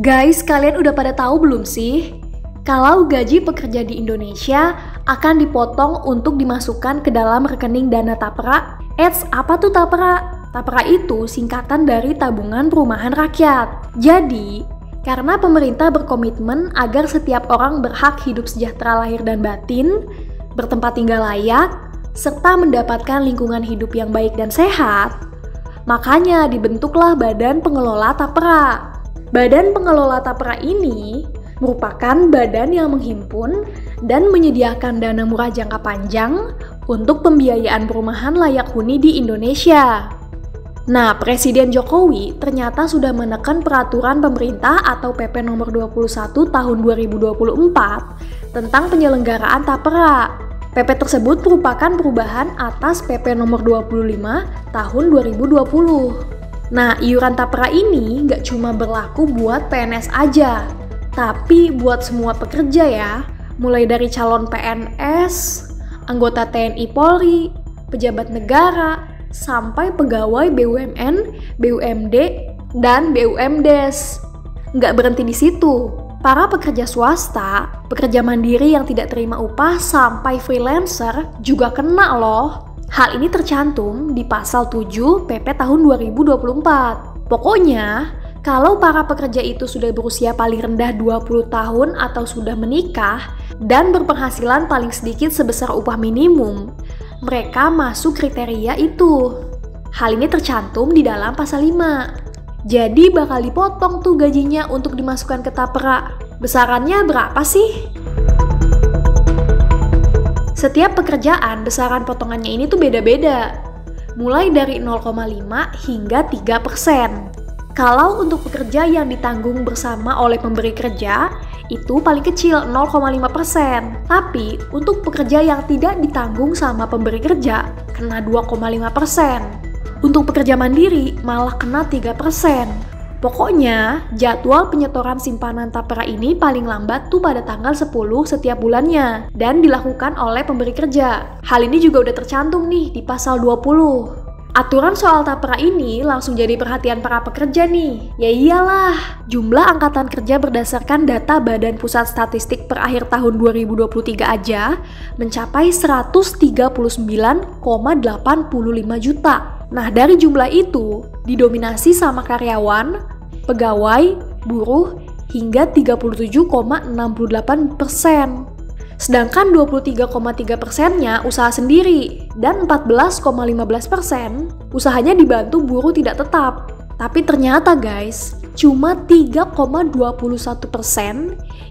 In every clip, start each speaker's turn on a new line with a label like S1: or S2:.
S1: Guys, kalian udah pada tahu belum sih? Kalau gaji pekerja di Indonesia akan dipotong untuk dimasukkan ke dalam rekening dana tapera. Apa tuh tapera? Tapera itu singkatan dari Tabungan Perumahan Rakyat. Jadi, karena pemerintah berkomitmen agar setiap orang berhak hidup sejahtera lahir dan batin, bertempat tinggal layak, serta mendapatkan lingkungan hidup yang baik dan sehat, makanya dibentuklah Badan Pengelola Tapera. Badan Pengelola Tapera ini merupakan badan yang menghimpun dan menyediakan dana murah jangka panjang untuk pembiayaan perumahan layak huni di Indonesia. Nah, Presiden Jokowi ternyata sudah menekan peraturan pemerintah atau PP nomor 21 tahun 2024 tentang penyelenggaraan tapera. PP tersebut merupakan perubahan atas PP nomor 25 tahun 2020. Nah, iuran tapera ini nggak cuma berlaku buat PNS aja, tapi buat semua pekerja ya, mulai dari calon PNS, anggota TNI Polri, pejabat negara, sampai pegawai BUMN, BUMD, dan BUMDes. Nggak berhenti di situ, para pekerja swasta, pekerja mandiri yang tidak terima upah, sampai freelancer juga kena loh. Hal ini tercantum di pasal 7 PP tahun 2024. Pokoknya, kalau para pekerja itu sudah berusia paling rendah 20 tahun atau sudah menikah dan berpenghasilan paling sedikit sebesar upah minimum, mereka masuk kriteria itu. Hal ini tercantum di dalam pasal 5. Jadi bakal dipotong tuh gajinya untuk dimasukkan ke tapera. Besarannya berapa sih? Setiap pekerjaan besaran potongannya ini tuh beda-beda. Mulai dari 0,5 hingga 3%. Kalau untuk pekerja yang ditanggung bersama oleh pemberi kerja, itu paling kecil 0,5%. Tapi untuk pekerja yang tidak ditanggung sama pemberi kerja, kena 2,5%. Untuk pekerja mandiri, malah kena 3%. Pokoknya, jadwal penyetoran simpanan tapera ini paling lambat tuh pada tanggal 10 setiap bulannya dan dilakukan oleh pemberi kerja. Hal ini juga udah tercantum nih di pasal 20. Aturan soal tapera ini langsung jadi perhatian para pekerja nih. Ya iyalah, jumlah angkatan kerja berdasarkan data Badan Pusat Statistik per akhir tahun 2023 aja mencapai 139,85 juta. Nah, dari jumlah itu didominasi sama karyawan, pegawai, buruh, hingga 37,68%. Sedangkan 23,3%-nya usaha sendiri dan 14,15% usahanya dibantu buruh tidak tetap. Tapi ternyata guys, cuma 3,21%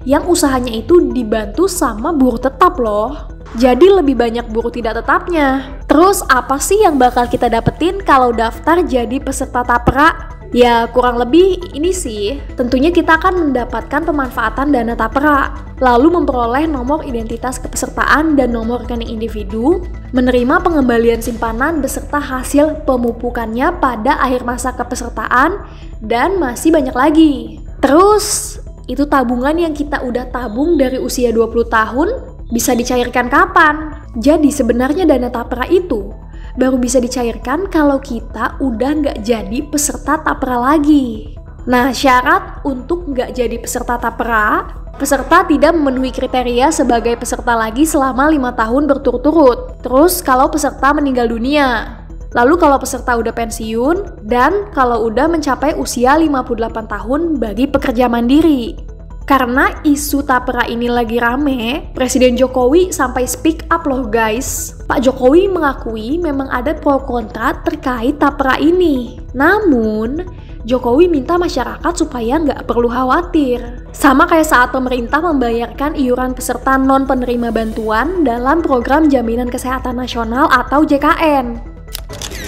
S1: yang usahanya itu dibantu sama buruh tetap loh. Jadi lebih banyak buruh tidak tetapnya. Terus apa sih yang bakal kita dapetin kalau daftar jadi peserta tapera? Ya kurang lebih ini sih, tentunya kita akan mendapatkan pemanfaatan dana tapera, lalu memperoleh nomor identitas kepesertaan dan nomor rekening individu, menerima pengembalian simpanan beserta hasil pemupukannya pada akhir masa kepesertaan, dan masih banyak lagi. Terus, itu tabungan yang kita udah tabung dari usia 20 tahun, bisa dicairkan kapan? Jadi sebenarnya dana tapera itu baru bisa dicairkan kalau kita udah nggak jadi peserta tapera lagi. Nah, syarat untuk nggak jadi peserta tapera, peserta tidak memenuhi kriteria sebagai peserta lagi selama 5 tahun berturut-turut. Terus kalau peserta meninggal dunia, lalu kalau peserta udah pensiun, dan kalau udah mencapai usia 58 tahun bagi pekerja mandiri. Karena isu tapera ini lagi rame, Presiden Jokowi sampai speak up loh guys. Pak Jokowi mengakui memang ada pro kontra terkait tapera ini. Namun, Jokowi minta masyarakat supaya nggak perlu khawatir. Sama kayak saat pemerintah membayarkan iuran peserta non-penerima bantuan dalam Program Jaminan Kesehatan Nasional atau JKN.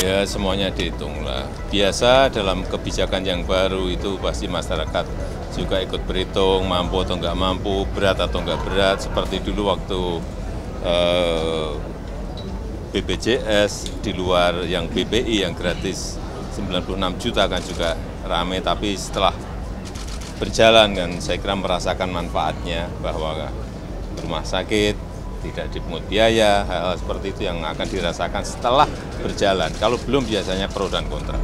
S2: Ya semuanya dihitung lah. Biasa dalam kebijakan yang baru itu pasti masyarakat juga ikut berhitung, mampu atau nggak mampu, berat atau nggak berat. Seperti dulu waktu BPJS di luar yang BPI yang gratis 96 juta kan juga rame, tapi setelah berjalan kan saya kira merasakan manfaatnya bahwa rumah sakit tidak dipungut biaya, hal-hal seperti itu yang akan dirasakan setelah berjalan. Kalau belum biasanya pro dan kontra.